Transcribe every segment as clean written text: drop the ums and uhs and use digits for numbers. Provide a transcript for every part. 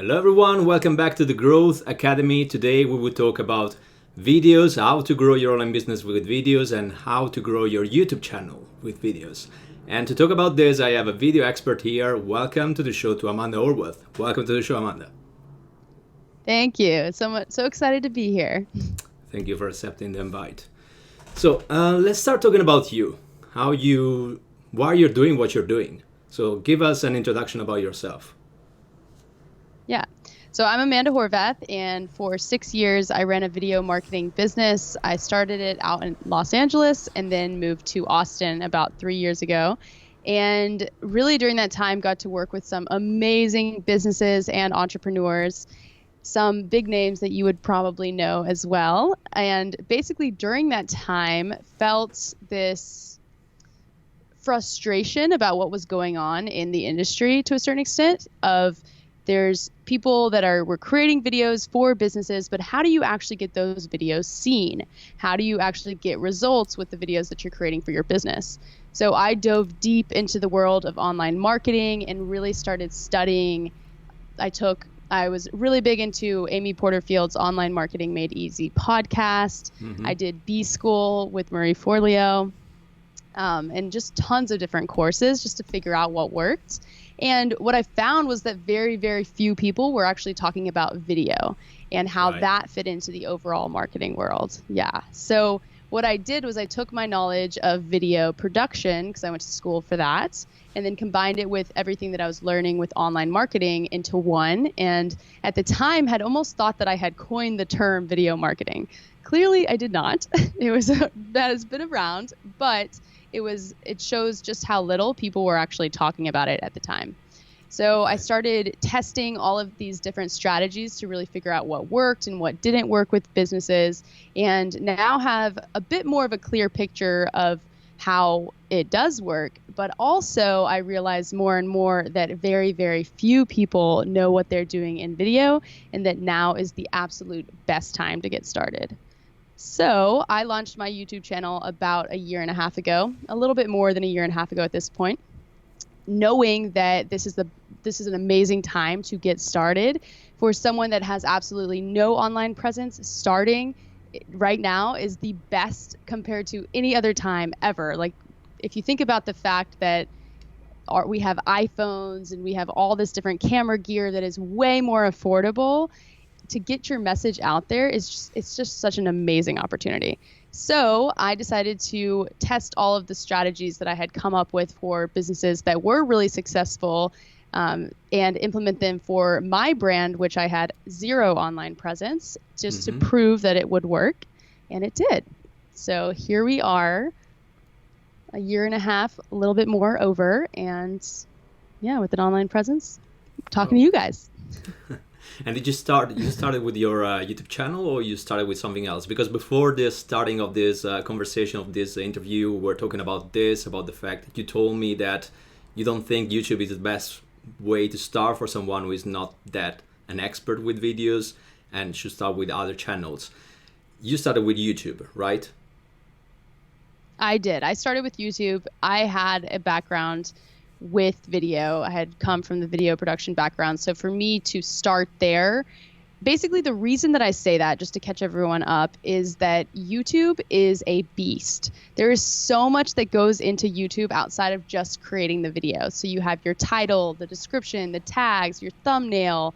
Hello everyone, welcome back to the Growth Academy. Today we will talk about videos, how to grow your online business with videos, and how to grow your YouTube channel with videos. And to talk about this, I have a video expert here. Welcome to the show to Amanda Horvath. Welcome to the show, Amanda. Thank you. So excited to be here. Thank you for accepting the invite. So let's start talking about you. Why you're doing what you're doing. So give us an introduction about yourself. Yeah. So I'm Amanda Horvath, and for 6 years, I ran a video marketing business. I started it out in Los Angeles and then moved to Austin about 3 years ago. And really during that time, got to work with some amazing businesses and entrepreneurs, some big names that you would probably know as well. And basically during that time, felt this frustration about what was going on in the industry to a certain extent of there's people that were creating videos for businesses, but how do you actually get those videos seen? How do you actually get results with the videos that you're creating for your business? So I dove deep into the world of online marketing and really started studying. I was really big into Amy Porterfield's Online Marketing Made Easy podcast. I did B School with Marie Forleo, and just tons of different courses just to figure out what worked. And what I found was that very, very few people were actually talking about video and how that fit into the overall marketing world. Yeah. So what I did was I took my knowledge of video production, because I went to school for that, and then combined it with everything that I was learning with online marketing into one. And at the time had almost thought that I had coined the term video marketing. Clearly I did not. That has been around, but it shows just how little people were actually talking about it at the time. So I started testing all of these different strategies to really figure out what worked and what didn't work with businesses, and now have a bit more of a clear picture of how it does work. But also I realized more and more that very, very few people know what they're doing in video, and that now is the absolute best time to get started. So I launched my YouTube channel about a year and a half ago, a little bit more than a year and a half ago at this point, knowing that this is an amazing time to get started for someone that has absolutely no online presence. Starting right now is the best compared to any other time ever. Like, if you think about the fact that we have iPhones and we have all this different camera gear that is way more affordable, to get your message out there it's just such an amazing opportunity. So I decided to test all of the strategies that I had come up with for businesses that were really successful, and implement them for my brand, which I had zero online presence, just to prove that it would work. And it did. So here we are, a year and a half, a little bit more over, and with an online presence, talking to you guys. And did you started with your YouTube channel, or you started with something else? Because before the starting of this conversation, of this interview, we're talking about the fact that you told me that you don't think YouTube is the best way to start for someone who is not that an expert with videos and should start with other channels. You started with YouTube, right? I did. I started with YouTube. I had a background with video. I had come from the video production background. So for me to start there, basically the reason that I say that, just to catch everyone up, is that YouTube is a beast. There is so much that goes into YouTube outside of just creating the video. So you have your title, the description, the tags, your thumbnail,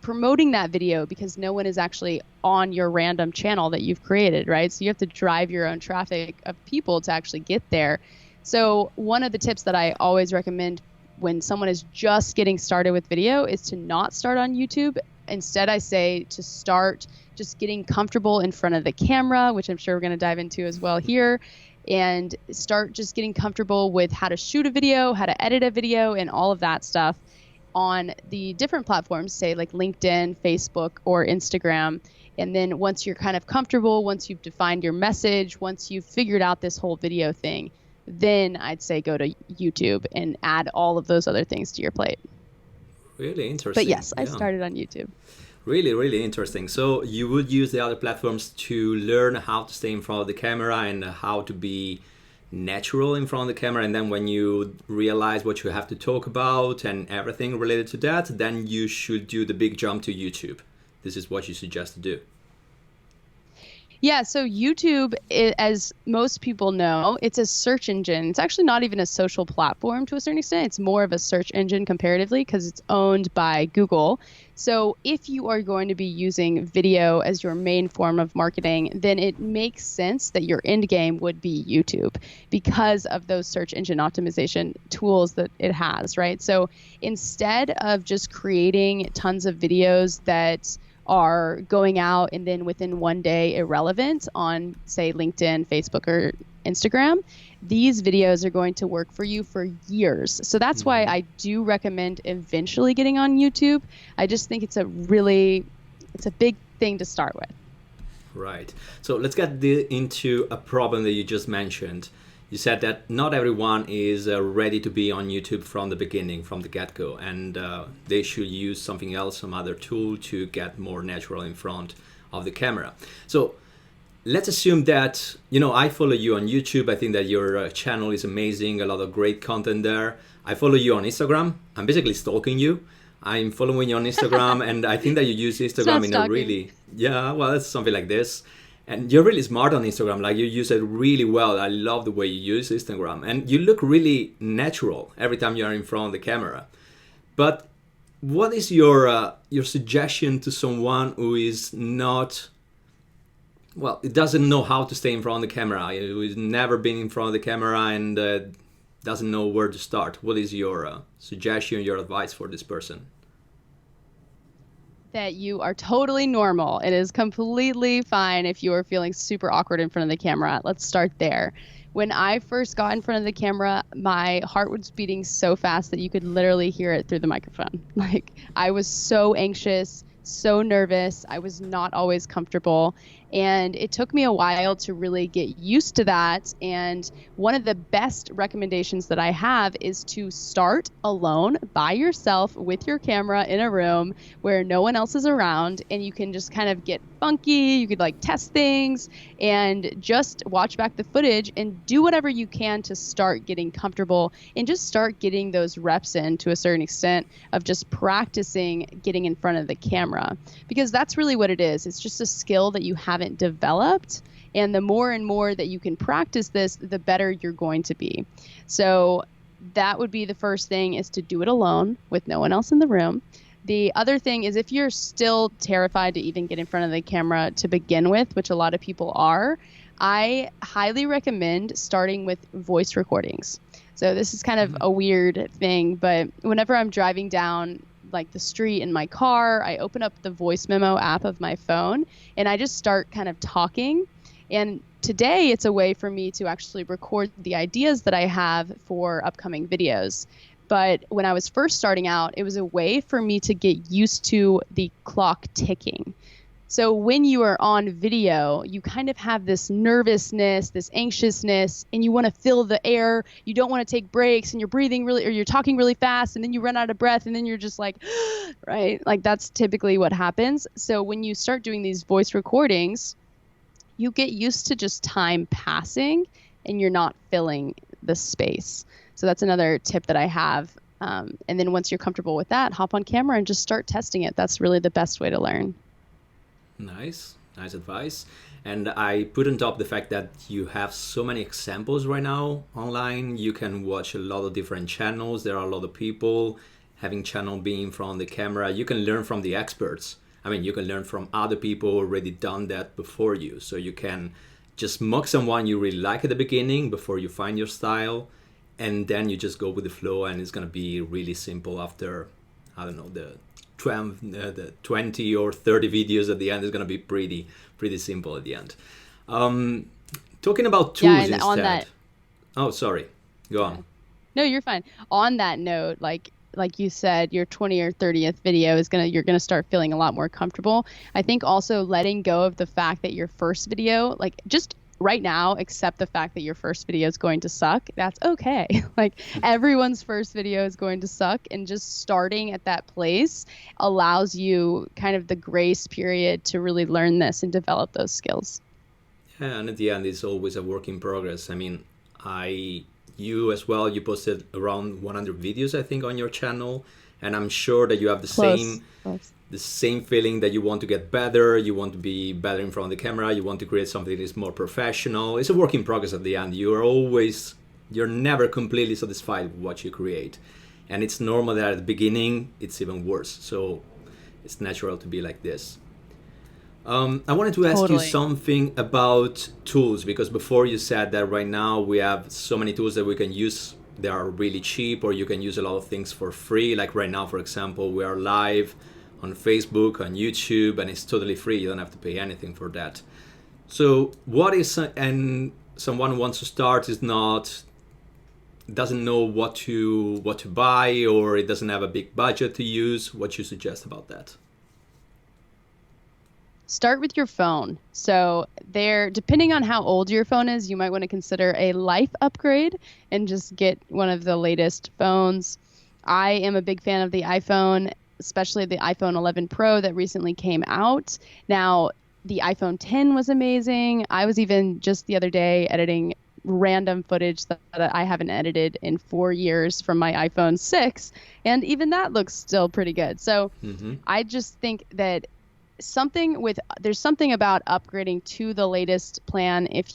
promoting that video, because no one is actually on your random channel that you've created, right? So you have to drive your own traffic of people to actually get there. So one of the tips that I always recommend when someone is just getting started with video is to not start on YouTube. Instead, I say to start just getting comfortable in front of the camera, which I'm sure we're going to dive into as well here, and start just getting comfortable with how to shoot a video, how to edit a video, and all of that stuff on the different platforms, say like LinkedIn, Facebook, or Instagram. And then once you're kind of comfortable, once you've defined your message, once you've figured out this whole video thing, then I'd say go to YouTube and add all of those other things to your plate. Really interesting. But yes, I started on YouTube. Really, really interesting. So you would use the other platforms to learn how to stay in front of the camera and how to natural in front of the camera, and then when you realize what you have to talk about and everything related to that, then you should do the big jump to YouTube. This is what you suggest to do. Yeah, so YouTube, as most people know, it's a search engine. It's actually not even a social platform to a certain extent. It's more of a search engine comparatively because it's owned by Google. So if you are going to be using video as your main form of marketing, then it makes sense that your end game would be YouTube because of those search engine optimization tools that it has, right? So instead of just creating tons of videos that are going out and then within one day irrelevant on, say, LinkedIn, Facebook, or Instagram, these videos are going to work for you for years. So that's why I do recommend eventually getting on YouTube. I just think it's a big thing to start with. Right. So let's get into a problem that you just mentioned. You said that not everyone is ready to be on YouTube from the beginning, from the get-go, and they should use something else, some other tool to get more natural in front of the camera. So let's assume that, I follow you on YouTube. I think that your channel is amazing, a lot of great content there. I follow you on Instagram. I'm basically stalking you. I'm following you on Instagram, and I think that you use Instagram in a really, it's something like this. And you're really smart on Instagram, like you use it really well. I love the way you use Instagram. And you look really natural every time you're in front of the camera. But what is your suggestion to someone who is not, it doesn't know how to stay in front of the camera, who has never been in front of the camera and doesn't know where to start? What is your suggestion, your advice for this person? That you are totally normal. It is completely fine if you are feeling super awkward in front of the camera. Let's start there. When I first got in front of the camera, my heart was beating so fast that you could literally hear it through the microphone. Like, I was so anxious, so nervous. I was not always comfortable. And it took me a while to really get used to that. And one of the best recommendations that I have is to start alone by yourself with your camera in a room where no one else is around, and you can just kind of get funky. You could test things and just watch back the footage and do whatever you can to start getting comfortable and just start getting those reps in to a certain extent of just practicing getting in front of the camera, because that's really what it is. It's just a skill that you haven't developed, and the more and more that you can practice this, the better you're going to be. So that would be the first thing, is to do it alone with no one else in the room. The other thing is, if you're still terrified to even get in front of the camera to begin with, which a lot of people are, I highly recommend starting with voice recordings. So this is kind of a weird thing, but whenever I'm driving down the street in my car, I open up the voice memo app of my phone and I just start kind of talking. And today it's a way for me to actually record the ideas that I have for upcoming videos. But when I was first starting out, it was a way for me to get used to the clock ticking. So when you are on video, you kind of have this nervousness, this anxiousness, and you want to fill the air. You don't want to take breaks, and you're breathing really, or you're talking really fast, and then you run out of breath, and then you're just right? That's typically what happens. So when you start doing these voice recordings, you get used to just time passing, and you're not filling the space. So that's another tip that I have. And then once you're comfortable with that, hop on camera and just start testing it. That's really the best way to learn. Nice advice. And I put on top the fact that you have so many examples right now online. You can watch a lot of different channels. There are a lot of people having channel being in front of the camera. You can learn from the experts. You can learn from other people who already done that before you. So you can just mock someone you really like at the beginning before you find your style, and then you just go with the flow, and it's going to be really simple after, the 20 or 30 videos at the end is going to be pretty simple at the end. Talking about tools instead. On that, oh, sorry. Go on. No, you're fine. On that note, like you said, your 20 or 30th video you're gonna start feeling a lot more comfortable. I think also letting go of the fact that your first video, just right now, accept the fact that your first video is going to suck. That's okay. Everyone's first video is going to suck, and just starting at that place allows you kind of the grace period to really learn this and develop those skills. Yeah, and at the end, it's always a work in progress. You as well, you posted around 100 videos, I think, on your channel, and I'm sure that you have Close. the same feeling that you want to get better, you want to be better in front of the camera, you want to create something that is more professional. It's a work in progress at the end. You're never completely satisfied with what you create. And it's normal that at the beginning, it's even worse. So it's natural to be like this. I wanted to ask you something about tools, because before you said that right now we have so many tools that we can use. They are really cheap, or you can use a lot of things for free. Like right now, for example, we are live on Facebook, on YouTube, and it's totally free. You don't have to pay anything for that. So and someone who wants to start doesn't know what to buy, or it doesn't have a big budget to use, what you suggest about that? Start with your phone. So depending on how old your phone is, you might want to consider a life upgrade and just get one of the latest phones. I am a big fan of the iPhone, especially the iPhone 11 Pro that recently came out. Now, the iPhone 10 was amazing. I was even just the other day editing random footage that I haven't edited in 4 years from my iPhone 6, and even that looks still pretty good. So I just think that there's something about upgrading to the latest plan if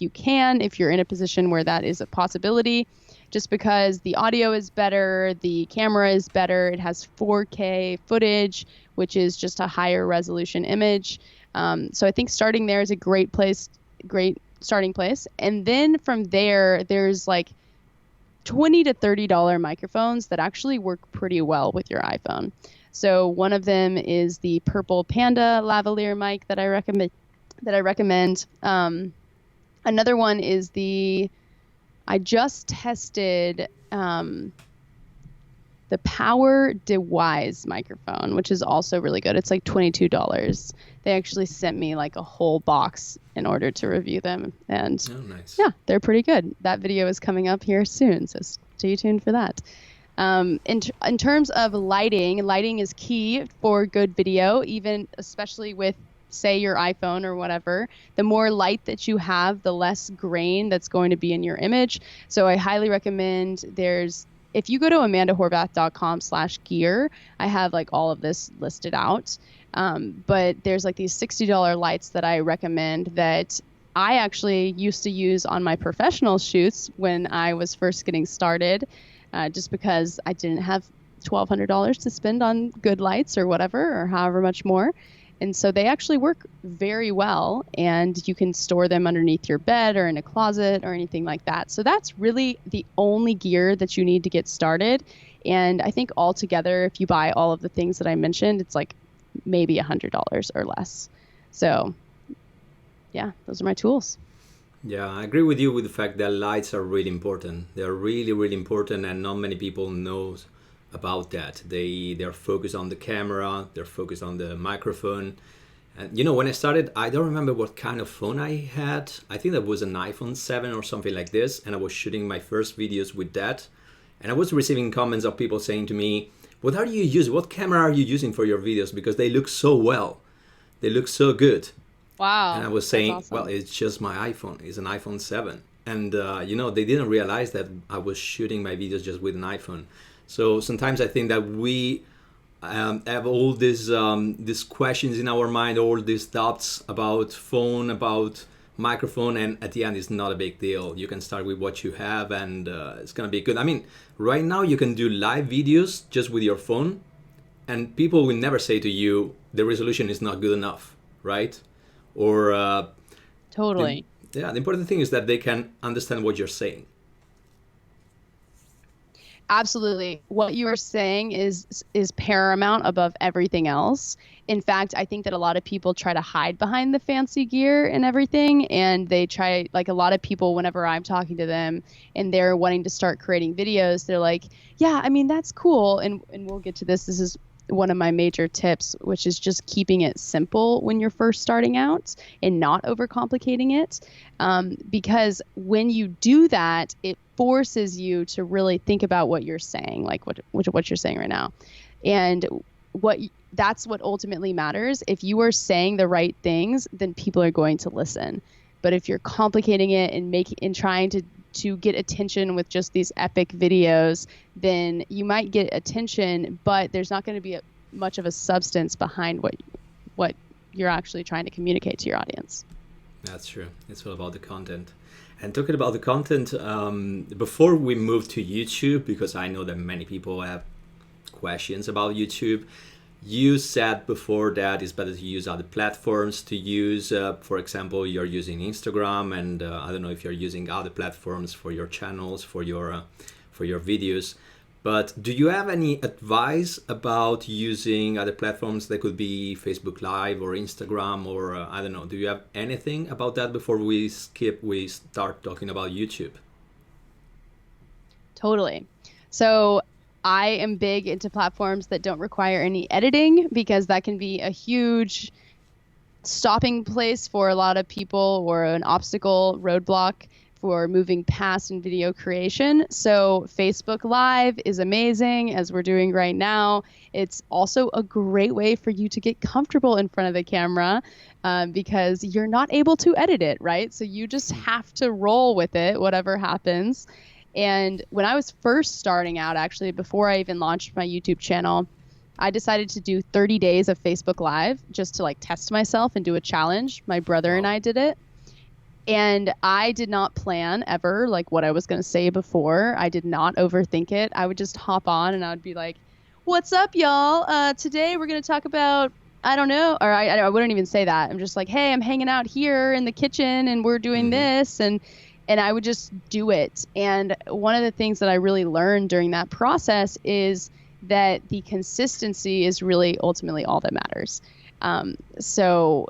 you're in a position where that is a possibility, just because the audio is better, the camera is better, it has 4K footage, which is just a higher resolution image. So I think starting there is a great starting place. And then from there, there's like $20 to $30 microphones that actually work pretty well with your iPhone. So one of them is the Purple Panda lavalier mic that I recommend. Another one is I just tested the Power DeWise microphone, which is also really good. It's like $22. They actually sent me like a whole box in order to review them. And nice. Yeah, they're pretty good. That video is coming up here soon, so stay tuned for that. In terms of lighting is key for good video, especially with, say, your iPhone or whatever. The more light that you have, the less grain that's going to be in your image. So I highly recommend if you go to amandahorvath.com/gear, I have like all of this listed out. But there's like these $60 lights that I recommend that I actually used to use on my professional shoots when I was first getting started. Just because I didn't have $1,200 to spend on good lights or whatever, or however much more. And so they actually work very well, and you can store them underneath your bed or in a closet or anything like that. So that's really the only gear that you need to get started. And I think altogether, if you buy all of the things that I mentioned, it's like maybe $100 or less. So yeah, those are my tools. Yeah, I agree with you with the fact that lights are really important. They're really, really important, and not many people know about that. They're focused on the camera, they're focused on the microphone. And when I started, I don't remember what kind of phone I had. I think that was an iPhone 7 or something like this, and I was shooting my first videos with that. And I was receiving comments of people saying to me, what camera are you using for your videos? Because they look so well. They look so good. Wow. And I was saying, awesome. Well, it's just my iPhone. It's an iPhone 7. And, they didn't realize that I was shooting my videos just with an iPhone. So sometimes I think that we have all these questions in our mind, all these doubts about phone, about microphone, and at the end it's not a big deal. You can start with what you have, and it's going to be good. I mean, right now you can do live videos just with your phone, and people will never say to you, the resolution is not good enough, right? Or totally. The important thing is that they can understand what you're saying. Absolutely. What you are saying is paramount above everything else. In fact, I think that a lot of people try to hide behind the fancy gear and everything. And they try, like a lot of people, whenever I'm talking to them and they're wanting to start creating videos, they're like, yeah, I mean, that's cool. And we'll get to this. This is one of my major tips, which is just keeping it simple when you're first starting out and not overcomplicating it. Because when you do that, it forces you to really think about what you're saying, like what you're saying right now. And that's what ultimately matters. If you are saying the right things, then people are going to listen. But if you're complicating it and trying to to get attention with just these epic videos, then you might get attention, but there's not going to be much of a substance behind what you're actually trying to communicate to your audience. That's true. It's all about the content. And talking about the content, before we move to YouTube, because I know that many people have questions about YouTube, you said before that it's better to use other platforms to use. For example, you're using Instagram, and I don't know if you're using other platforms for your channels, for your videos. But do you have any advice about using other platforms that could be Facebook Live or Instagram, or I don't know? Do you have anything about that before we start talking about YouTube? Totally. So I am big into platforms that don't require any editing, because that can be a huge stopping place for a lot of people, or an obstacle roadblock for moving past in video creation. So Facebook Live is amazing, as we're doing right now. It's also a great way for you to get comfortable in front of the camera, because you're not able to edit it, right? So you just have to roll with it, whatever happens. And when I was first starting out, actually, before I even launched my YouTube channel, I decided to do 30 days of Facebook Live just to test myself and do a challenge. My brother and I did it. And I did not plan ever what I was going to say before. I did not overthink it. I would just hop on and I would be like, "What's up, y'all? Today we're going to talk about, I don't know," or I wouldn't even say that. I'm just like, "Hey, I'm hanging out here in the kitchen and we're doing this." And I would just do it. And one of the things that I really learned during that process is that the consistency is really ultimately all that matters. So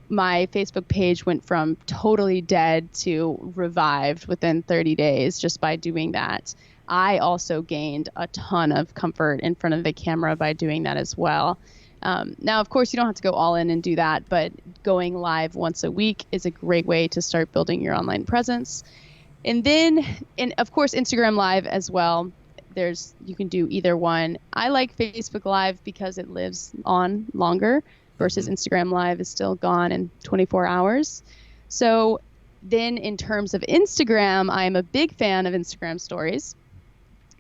my Facebook page went from totally dead to revived within 30 days just by doing that. I also gained a ton of comfort in front of the camera by doing that as well. Now, of course, you don't have to go all in and do that, but going live once a week is a great way to start building your online presence. And then, of course, Instagram Live as well. You can do either one. I like Facebook Live because it lives on longer, versus Instagram Live is still gone in 24 hours. So then in terms of Instagram, I'm a big fan of Instagram stories,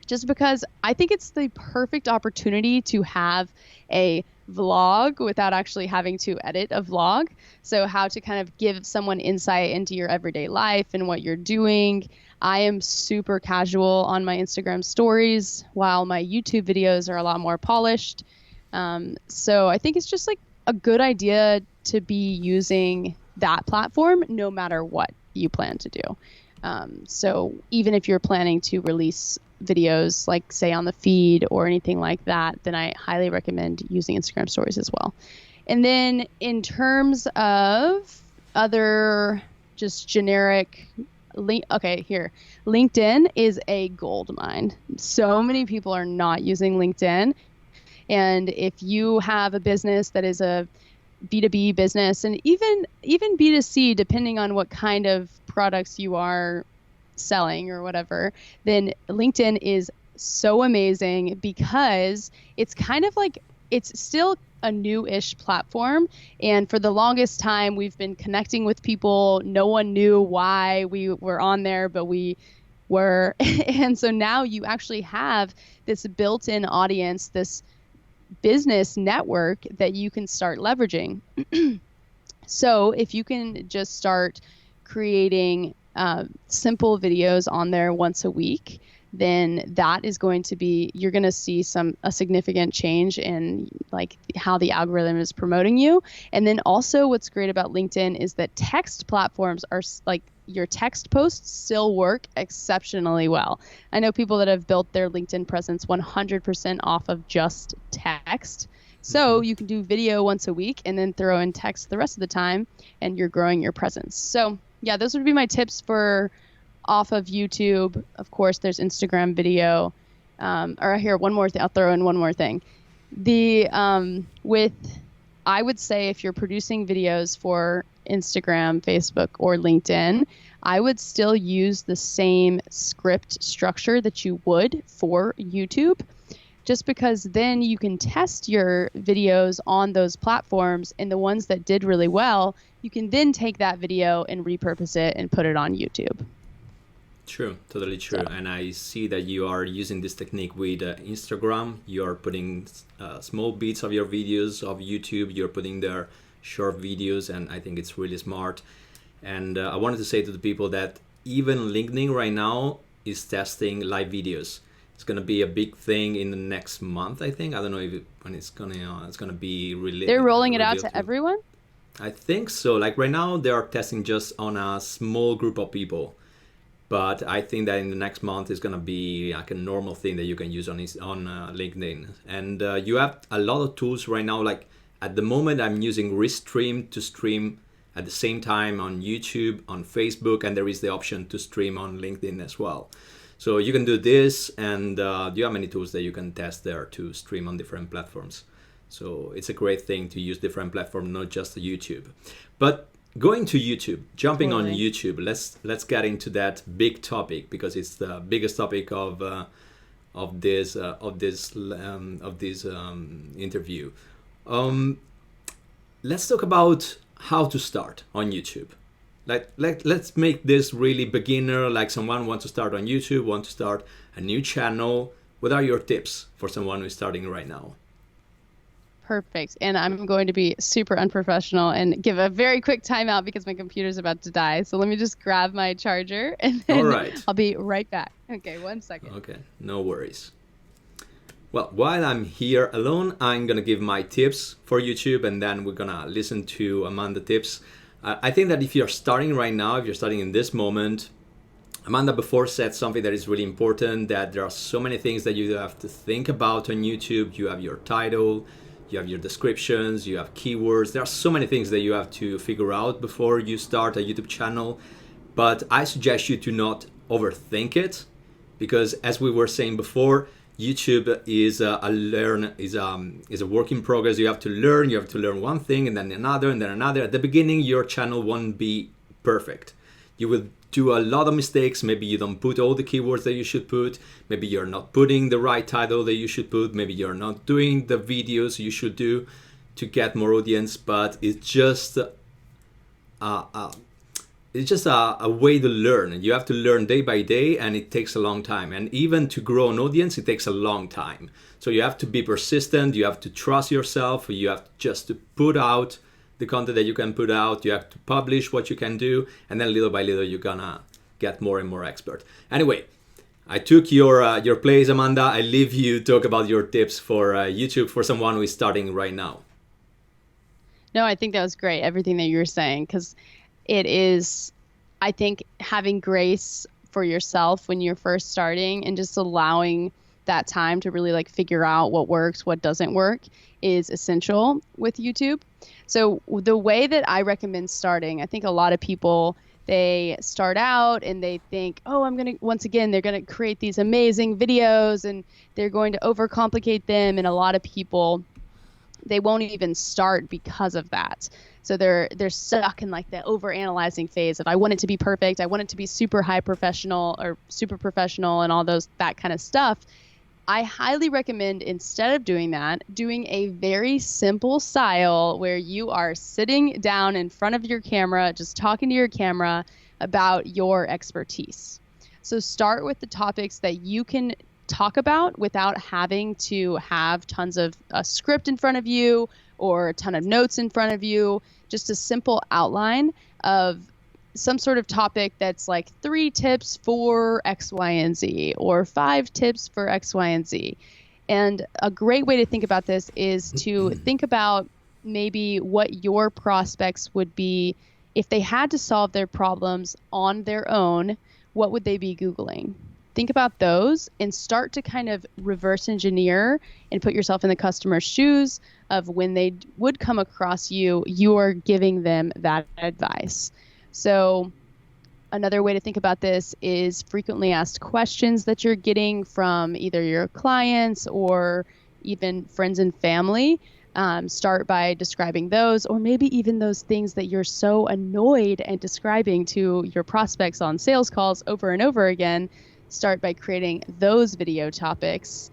just because I think it's the perfect opportunity to have a vlog without actually having to edit a vlog. So how to kind of give someone insight into your everyday life and what you're doing. I am super casual on my Instagram stories, while my YouTube videos are a lot more polished. So I think it's just a good idea to be using that platform no matter what you plan to do. So even if you're planning to release videos, say on the feed or anything like that, then I highly recommend using Instagram stories as well. And then in terms of other just generic LinkedIn is a gold mine. So many people are not using LinkedIn. And if you have a business that is a B2B business, and even B2C, depending on what kind of products you are selling or whatever, then LinkedIn is so amazing, because it's kind of it's still a new-ish platform. And for the longest time, we've been connecting with people. No one knew why we were on there, but we were. And so now you actually have this built-in audience, this business network that you can start leveraging. So if you can just start creating simple videos on there once a week, then that is going to be, you're going to see a significant change in how the algorithm is promoting you. And then also what's great about LinkedIn is that text platforms are your text posts still work exceptionally well. I know people that have built their LinkedIn presence 100% off of just text. So you can do video once a week and then throw in text the rest of the time, and you're growing your presence. So yeah, those would be my tips for off of YouTube. Of course, there's Instagram video. Or here, one more thing. I'll throw in one more thing. I would say if you're producing videos for Instagram, Facebook, or LinkedIn, I would still use the same script structure that you would for YouTube, just because then you can test your videos on those platforms, and the ones that did really well, you can then take that video and repurpose it and put it on YouTube. True, totally true. So And I see that you are using this technique with Instagram. You are putting small bits of your videos of YouTube. You're putting their short videos, and I think it's really smart. And I wanted to say to the people that even LinkedIn right now is testing live videos. It's gonna be a big thing in the next month, I think. I don't know if when it's gonna be they're rolling it out revealed to everyone? I think so. Like right now, they are testing just on a small group of people. But I think that in the next month is gonna be like a normal thing that you can use on LinkedIn. And you have a lot of tools right now. Like at the moment, I'm using Restream to stream at the same time on YouTube, on Facebook, and there is the option to stream on LinkedIn as well. So you can do this, and you have many tools that you can test there to stream on different platforms. So it's a great thing to use different platforms, not just YouTube. But going to YouTube, jumping on YouTube, let's get into that big topic because it's the biggest topic of this interview. Let's talk about how to start on YouTube. Let's make this really beginner, like someone wants to start on YouTube, want to start a new channel. What are your tips for someone who's starting right now? Perfect. And I'm going to be super unprofessional and give a very quick timeout because my computer's about to die. So let me just grab my charger and then All right. I'll be right back. Okay, 1 second. Okay, no worries. Well, while I'm here alone, I'm going to give my tips for YouTube and then we're going to listen to Amanda tips. I think that if you're starting right now, if you're starting in this moment, Amanda before said something that is really important, that there are so many things that you have to think about on YouTube. You have your title, you have your descriptions, you have keywords. There are so many things that you have to figure out before you start a YouTube channel. But I suggest you to not overthink it because as we were saying before, YouTube is a work in progress. You have to learn one thing and then another and then another. At the beginning, your channel won't be perfect. You will do a lot of mistakes. Maybe you don't put all the keywords that you should put. Maybe you're not putting the right title that you should put. Maybe you're not doing the videos you should do to get more audience. But it's just a way to learn. You have to learn day by day, and it takes a long time. And even to grow an audience, it takes a long time. So you have to be persistent. You have to trust yourself. You have just to put out the content that you can put out. You have to publish what you can do, and then little by little you're gonna get more and more expert. Anyway, I took your place, Amanda. I leave you talk about your tips for YouTube for someone who is starting right now. No, I think that was great, everything that you were saying, because it is, I think, having grace for yourself when you're first starting and just allowing that time to really like figure out what works, what doesn't work is essential with YouTube. So the way that I recommend starting, I think a lot of people, they start out and they think, oh, they're going to create these amazing videos and they're going to overcomplicate them. And a lot of people, they won't even start because of that. So they're stuck in like the overanalyzing phase of I want it to be perfect. I want it to be super high professional or super professional and all that kind of stuff. I highly recommend, instead of doing that, doing a very simple style where you are sitting down in front of your camera, just talking to your camera about your expertise. So start with the topics that you can talk about without having to have tons of a script in front of you or a ton of notes in front of you. Just a simple outline of some sort of topic that's like 3 tips for X, Y, and Z or 5 tips for X, Y, and Z. And a great way to think about this is to think about maybe what your prospects would be if they had to solve their problems on their own. What would they be Googling? Think about those and start to kind of reverse engineer and put yourself in the customer's shoes of when they would come across you, you are giving them that advice. So another way to think about this is frequently asked questions that you're getting from either your clients or even friends and family. Start by describing those, or maybe even those things that you're so annoyed and describing to your prospects on sales calls over and over again. Start by creating those video topics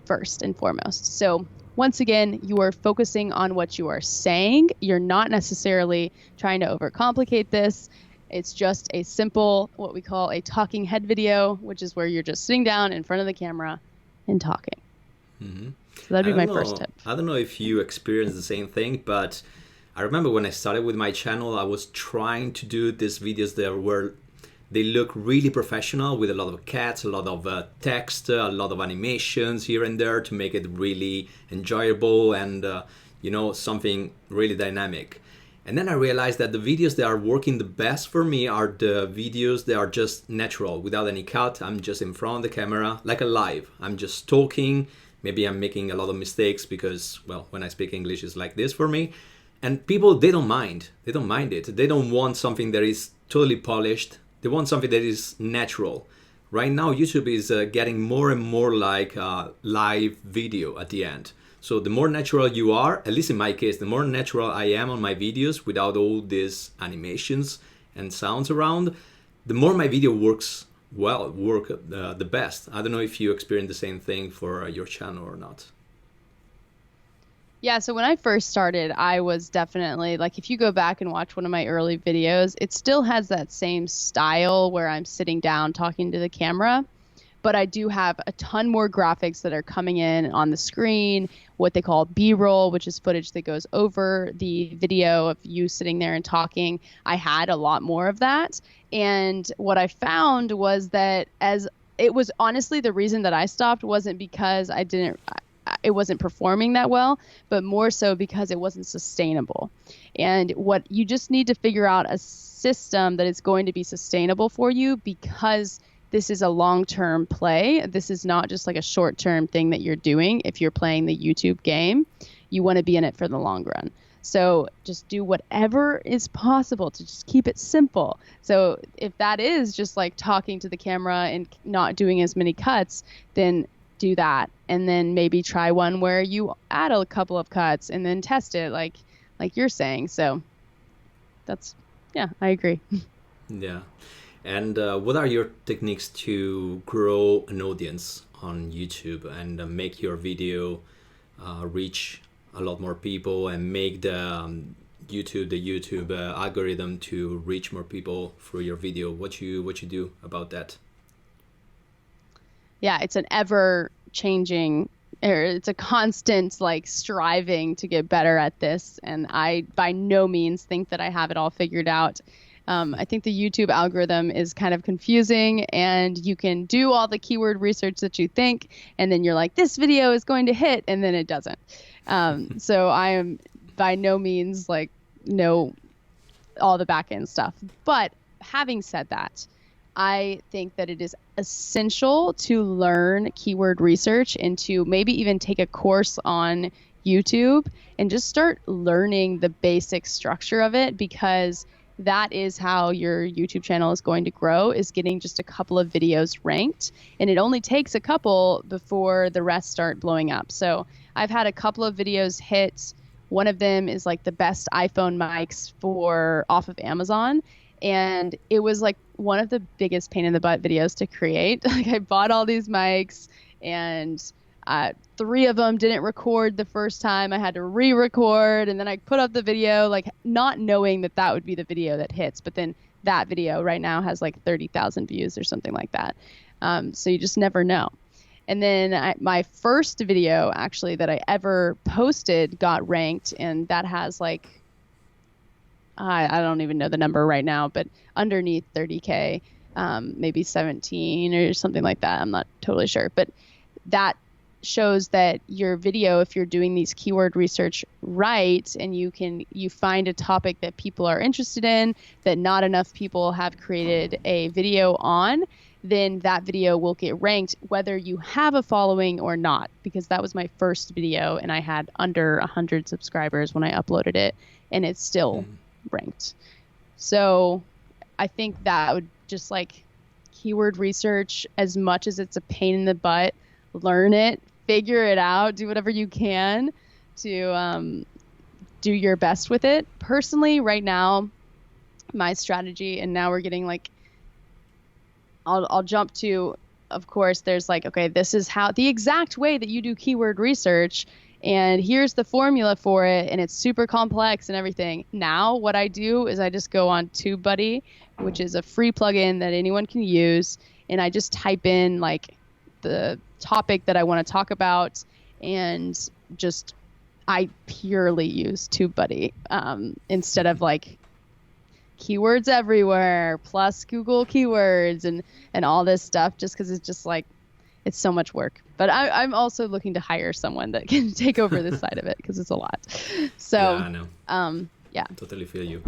first and foremost. So once again, you are focusing on what you are saying. You're not necessarily trying to overcomplicate this. It's just a simple, what we call a talking head video, which is where you're just sitting down in front of the camera and talking. Mm-hmm. So that'd be my first tip. I don't know if you experienced the same thing, but I remember when I started with my channel, I was trying to do these videos they look really professional with a lot of cats, a lot of text, a lot of animations here and there to make it really enjoyable and something really dynamic. And then I realized that the videos that are working the best for me are the videos that are just natural, without any cut. I'm just in front of the camera, like a live. I'm just talking. Maybe I'm making a lot of mistakes because, well, when I speak English, it's like this for me. And people, they don't mind. They don't mind it. They don't want something that is totally polished. They want something that is natural. Right now, YouTube is getting more and more like live video at the end. So the more natural you are, at least in my case, the more natural I am on my videos without all these animations and sounds around, the more my video works the best. I don't know if you experience the same thing for your channel or not. Yeah, so when I first started, I was definitely, like, if you go back and watch one of my early videos, it still has that same style where I'm sitting down talking to the camera. But I do have a ton more graphics that are coming in on the screen, what they call B-roll, which is footage that goes over the video of you sitting there and talking. I had a lot more of that. And what I found was that it was honestly the reason that I stopped wasn't because it wasn't performing that well, but more so because it wasn't sustainable. And what you just need to figure out a system that is going to be sustainable for you, because this is a long-term play. This is not just like a short-term thing that you're doing. If you're playing the YouTube game, you want to be in it for the long run. So just do whatever is possible to just keep it simple. So if that is just like talking to the camera and not doing as many cuts, then do that. And then maybe try one where you add a couple of cuts and then test it like you're saying. So I agree. Yeah. And what are your techniques to grow an audience on YouTube and make your video reach a lot more people and make the YouTube algorithm to reach more people through your video? What you do about that? Yeah, it's an ever changing, or it's a constant like striving to get better at this. And I by no means think that I have it all figured out. I think the YouTube algorithm is kind of confusing, and you can do all the keyword research that you think, and then you're like, this video is going to hit, and then it doesn't. So I am by no means like know all the back end stuff. But having said that, I think that it is essential to learn keyword research and to maybe even take a course on YouTube and just start learning the basic structure of it, because that is how your YouTube channel is going to grow, is getting just a couple of videos ranked. And it only takes a couple before the rest start blowing up. So I've had a couple of videos hit. One of them is like the best iPhone mics off of Amazon. And it was like one of the biggest pain in the butt videos to create. Like I bought all these mics and 3 of them didn't record the first time. I had to re-record, and then I put up the video, like not knowing that would be the video that hits. But then that video right now has like 30,000 views or something like that. So you just never know. And then my first video actually that I ever posted got ranked, and that has like, I don't even know the number right now, but underneath 30K, maybe 17 or something like that. I'm not totally sure, but that shows that your video, if you're doing these keyword research right, and you find a topic that people are interested in, that not enough people have created a video on, then that video will get ranked whether you have a following or not, because that was my first video and I had under 100 subscribers when I uploaded it, and it's still ranked. So I think that would just like keyword research, as much as it's a pain in the butt, learn it, figure it out, do whatever you can to do your best with it. Personally, right now, my strategy, and now we're getting like, I'll jump to, of course, there's like, okay, this is how the exact way that you do keyword research, and here's the formula for it, and it's super complex and everything. Now what I do is I just go on TubeBuddy, which is a free plugin that anyone can use, and I just type in like the topic that I want to talk about, and just I purely use TubeBuddy instead of like keywords everywhere plus Google keywords and all this stuff, just because it's just like it's so much work. But I'm also looking to hire someone that can take over this side of it, because it's a lot. So Yeah, I know. Yeah. Totally feel you.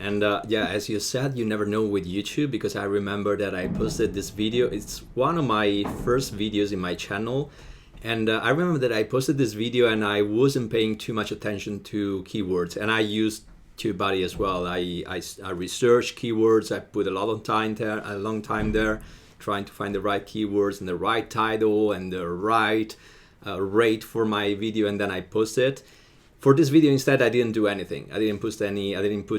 And yeah, as you said, you never know with YouTube, because I remember that I posted this video. It's one of my first videos in my channel. And I remember that I posted this video and I wasn't paying too much attention to keywords. And I used TubeBuddy as well. I researched keywords. I put a long time there, trying to find the right keywords and the right title and the right rate for my video, and then I post it. For this video instead, I didn't do anything. I didn't put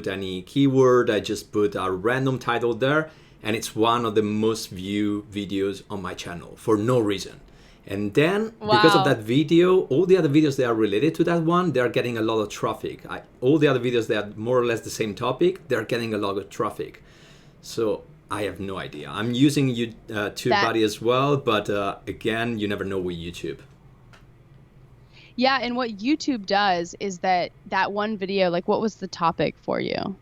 any keyword. I just put a random title there, and it's one of the most viewed videos on my channel for no reason. And then, because of that video, all the other videos that are related to that one, they're getting a lot of traffic. All the other videos that are more or less the same topic, they're getting a lot of traffic. So I have no idea. I'm using TubeBuddy as well, but again, you never know with YouTube. Yeah, and what YouTube does is that one video, like, what was the topic for you?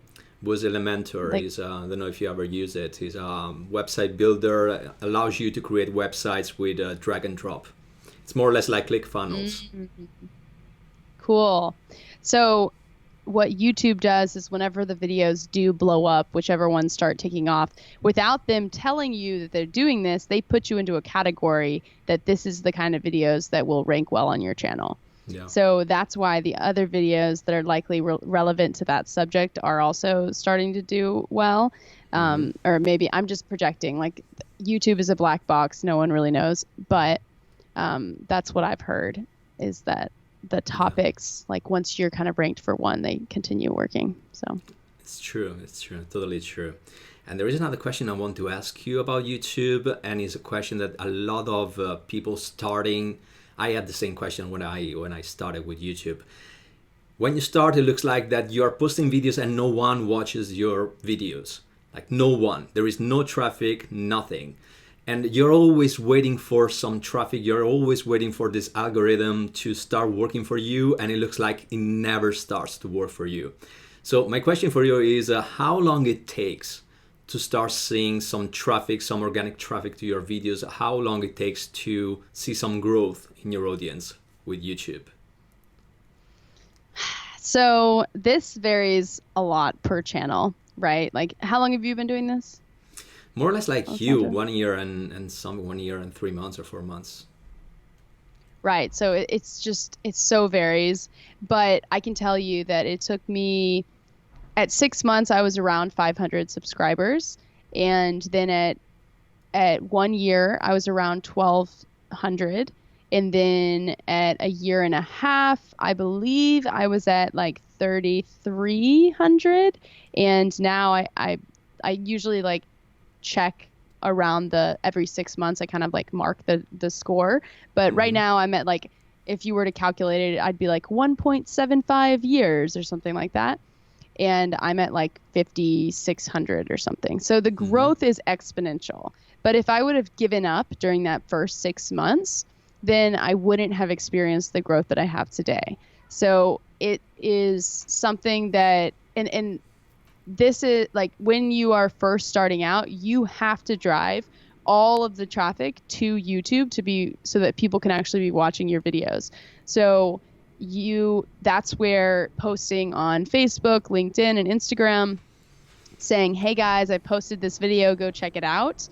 Was Elementor. I don't know if you ever use it. It's a website builder, allows you to create websites with drag and drop. It's more or less like ClickFunnels. Mm-hmm. Cool. So what YouTube does is whenever the videos do blow up, whichever ones start taking off, without them telling you that they're doing this, they put you into a category that this is the kind of videos that will rank well on your channel. Yeah. So that's why the other videos that are likely relevant to that subject are also starting to do well. Or maybe I'm just projecting. Like, YouTube is a black box. No one really knows. But that's what I've heard, is that the topics, like once you're kind of ranked for one, they continue working. So it's true. It's true. Totally true. And there is another question I want to ask you about YouTube. And it's a question that a lot of people starting... I had the same question when I started with YouTube. When you start, it looks like that you are posting videos and no one watches your videos. Like, no one. There is no traffic, nothing. And you're always waiting for some traffic. You're always waiting for this algorithm to start working for you. And it looks like it never starts to work for you. So my question for you is how long it takes to start seeing some traffic, some organic traffic to your videos, how long it takes to see some growth in your audience with YouTube? So this varies a lot per channel, right? Like, how long have you been doing this? More or less like you, 1 year and some 1 year and 3 months or 4 months. Right. So it so varies. But I can tell you that it took me, at 6 months, I was around 500 subscribers. And then at 1 year, I was around 1,200. And then at a year and a half, I believe I was at like 3,300. And now I usually like check around every 6 months. I kind of like mark the score. But right now I'm at like, if you were to calculate it, I'd be like 1.75 years or something like that. And I'm at like 5,600 or something. So the growth is exponential. But if I would have given up during that first 6 months, then I wouldn't have experienced the growth that I have today. So it is something that, and this is like, when you are first starting out, you have to drive all of the traffic to YouTube so that people can actually be watching your videos. So that's where posting on Facebook, LinkedIn, and Instagram, saying, hey guys, I posted this video, go check it out.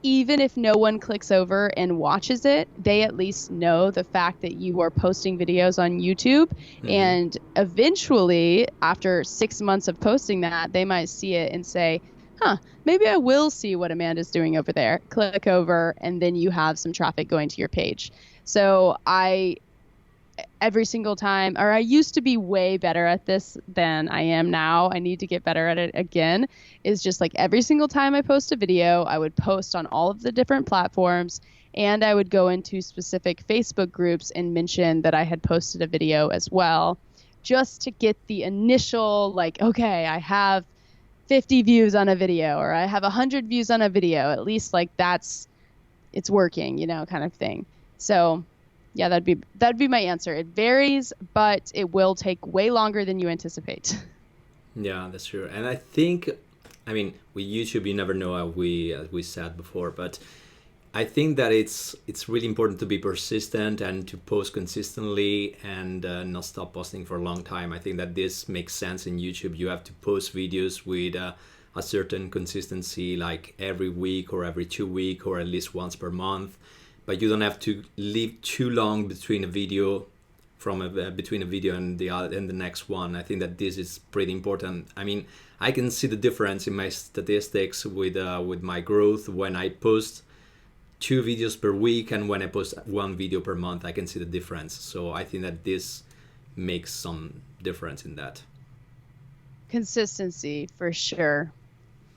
Even if no one clicks over and watches it, they at least know the fact that you are posting videos on YouTube. And eventually, after 6 months of posting that, they might see it and say, maybe I will see what Amanda's doing over there. Click over, and then you have some traffic going to your page. So every single time, or I used to be way better at this than I am now. I need to get better at it again. Is just like every single time I post a video, I would post on all of the different platforms, And I would go into specific Facebook groups and mention that I had posted a video as well, just to get the initial, like, okay, I have 50 views on a video, or I have 100 views on a video. At least like it's working, kind of thing. So yeah, that'd be my answer. It varies, but it will take way longer than you anticipate. Yeah, that's true. And I think, I mean, with YouTube, you never know, as we said before, but I think that it's really important to be persistent and to post consistently and not stop posting for a long time. I think that this makes sense in YouTube. You have to post videos with a certain consistency, like every week or every 2 weeks or at least once per month. But you don't have to leave too long between a video between a video and the next one. I think that this is pretty important. I mean, I can see the difference in my statistics with my growth when I post 2 videos per week and when I post 1 video per month. I can see the difference. So I think that this makes some difference in that. Consistency for sure.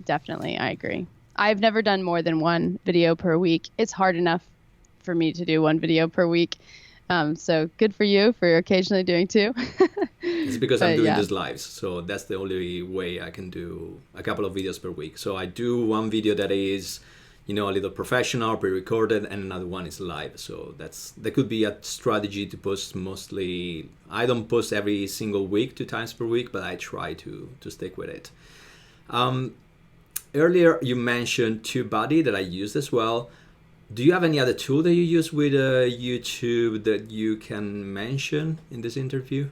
Definitely, I agree. I've never done more than 1 video per week. It's hard enough for me to do 1 video per week. So good for you for occasionally doing 2. It's because I'm doing these lives. So that's the only way I can do a couple of videos per week. So I do 1 video that is, a little professional, pre-recorded, and another one is live. So that could be a strategy to post mostly. I don't post every single week, 2 times per week, but I try to stick with it. Earlier you mentioned TubeBuddy that I used as well. Do you have any other tool that you use with YouTube that you can mention in this interview?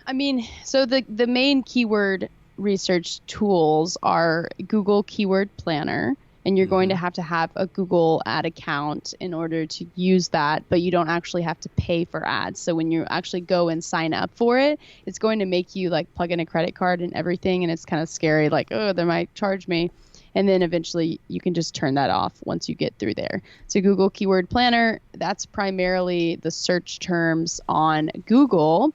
I mean, so the main keyword research tools are Google Keyword Planner, and you're going to have a Google ad account in order to use that, but you don't actually have to pay for ads. So when you actually go and sign up for it, it's going to make you like plug in a credit card and everything, and it's kind of scary, like, oh, they might charge me. And then eventually you can just turn that off once you get through there. So Google Keyword Planner, that's primarily the search terms on Google,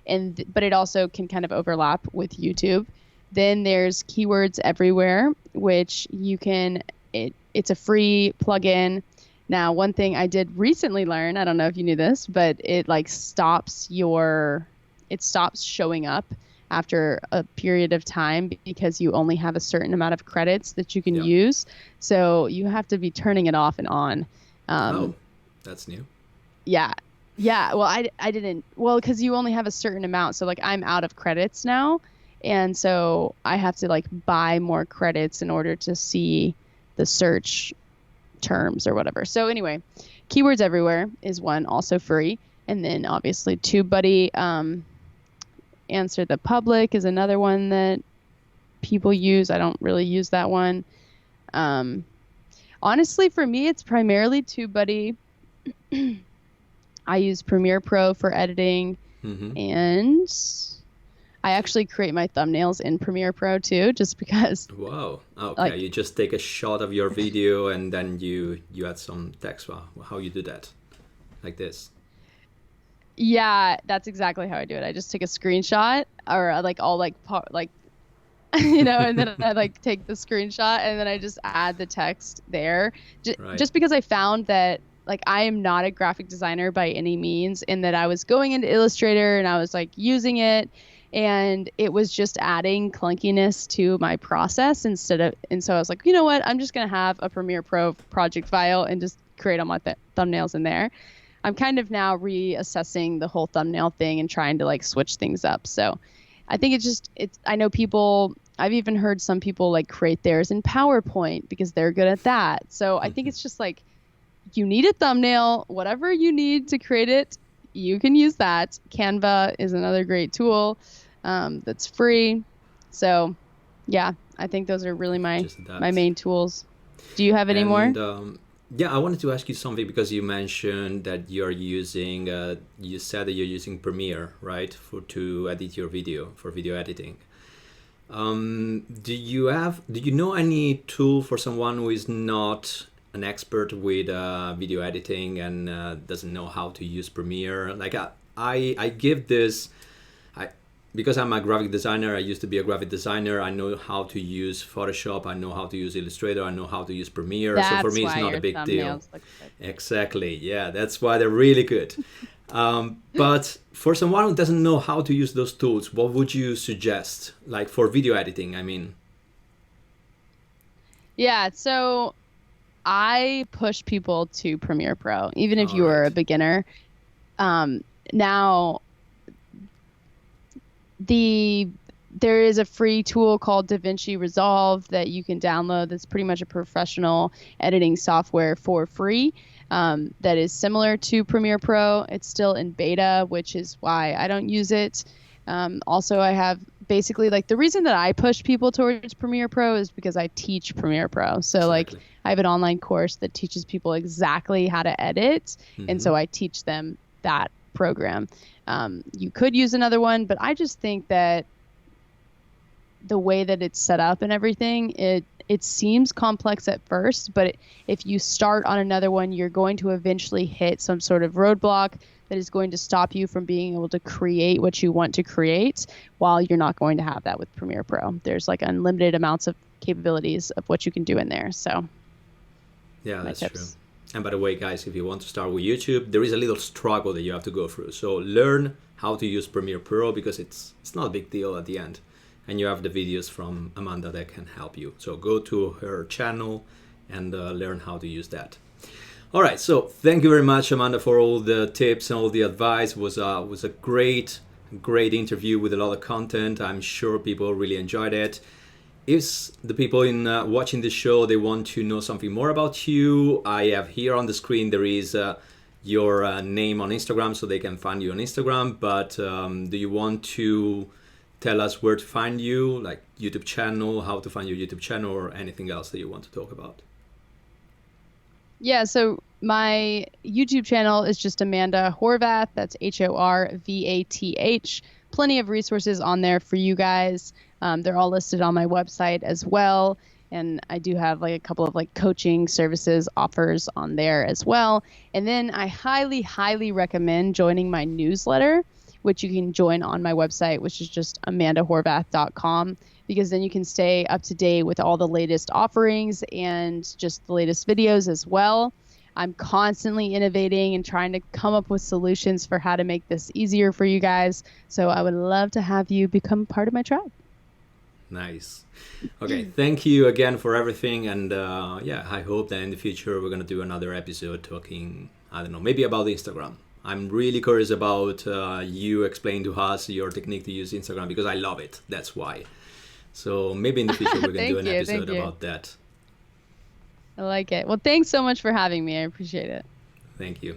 but it also can kind of overlap with YouTube. Then there's Keywords Everywhere, which you can, it's a free plugin. Now, one thing I did recently learn, I don't know if you knew this, but it stops showing up after a period of time because you only have a certain amount of credits that you can use. So you have to be turning it off and on. That's new. Yeah. Well, I didn't, because you only have a certain amount. So I'm out of credits now. And so I have to buy more credits in order to see the search terms or whatever. So anyway, Keywords Everywhere is one, also free. And then obviously TubeBuddy, Answer the Public is another one that people use. I don't really use that one. Honestly, for me, it's primarily TubeBuddy. I use Premiere Pro for editing, and I actually create my thumbnails in Premiere Pro too, just because. Wow. Okay, you just take a shot of your video and then you add some text. Wow. How you do that? Like this? Yeah, that's exactly how I do it. I just take a screenshot, or and then I take the screenshot and then I just add the text there. Just because I found that I am not a graphic designer by any means, and that I was going into Illustrator and I was using it, and it was just adding clunkiness to my process and so I was like, you know what? I'm just going to have a Premiere Pro project file and just create all my thumbnails in there. I'm kind of now reassessing the whole thumbnail thing and trying to switch things up. So I think I know I've even heard some people create theirs in PowerPoint because they're good at that. So I think it's just you need a thumbnail, whatever you need to create it, you can use that. Canva is another great tool that's free. So yeah, I think those are really my main tools. Do you have any more? Yeah, I wanted to ask you something because you mentioned that you're using, you said that you're using Premiere, right, to edit your video, for video editing. Do you know any tool for someone who is not an expert with video editing and doesn't know how to use Premiere? I give this, because I'm a graphic designer, I used to be a graphic designer. I know how to use Photoshop. I know how to use Illustrator. I know how to use Premiere. So for That's me, it's why not a your big deal. thumbnails look good. Exactly. Yeah, that's why they're really good. But for someone who doesn't know how to use those tools, what would you suggest? Like for video editing, I mean. Yeah, so I push people to Premiere Pro, even if All you are a right. beginner. Now, there is a free tool called DaVinci Resolve that you can download. That's pretty much a professional editing software for free. That is similar to Premiere Pro. It's still in beta, which is why I don't use it. Also, I have basically like the reason that I push people towards Premiere Pro is because I teach Premiere Pro. So like Exactly. I have an online course that teaches people exactly how to edit. And so I teach them that program. You could use another one, but I just think that the way that it's set up and everything, it seems complex at first, but if you start on another one, you're going to eventually hit some sort of roadblock that is going to stop you from being able to create what you want to create, while you're not going to have that with Premiere Pro. There's like unlimited amounts of capabilities of what you can do in there. So Yeah, my that's tips. true. And by the way, guys, if you want to start with YouTube, there is a little struggle that you have to go through. So learn how to use Premiere Pro, because it's not a big deal at the end. And you have the videos from Amanda that can help you. So go to her channel and learn how to use that. All right, so thank you very much, Amanda, for all the tips and all the advice. It was a great interview with a lot of content. I'm sure people really enjoyed it. If the people in watching this show, they want to know something more about you, I have here on the screen, there is your name on Instagram, so they can find you on Instagram. But do you want to tell us where to find you, like YouTube channel, how to find your YouTube channel, or anything else that you want to talk about? Yeah, so my YouTube channel is just Amanda Horvath. That's Horvath. Plenty of resources on there for you guys. They're all listed on my website as well. And I do have like a couple of like coaching services offers on there as well. And then I highly, highly recommend joining my newsletter, which you can join on my website, which is just amandahorvath.com, because then you can stay up to date with all the latest offerings and just the latest videos as well. I'm constantly innovating and trying to come up with solutions for how to make this easier for you guys. So I would love to have you become part of my tribe. Nice. Okay, thank you again for everything. And yeah, I hope that in the future we're going to do another episode talking, I don't know, maybe about Instagram. I'm really curious about you explaining to us your technique to use Instagram, because I love it. That's why. So maybe in the future we're going to do an episode about that. I like it. Well, thanks so much for having me. I appreciate it. Thank you.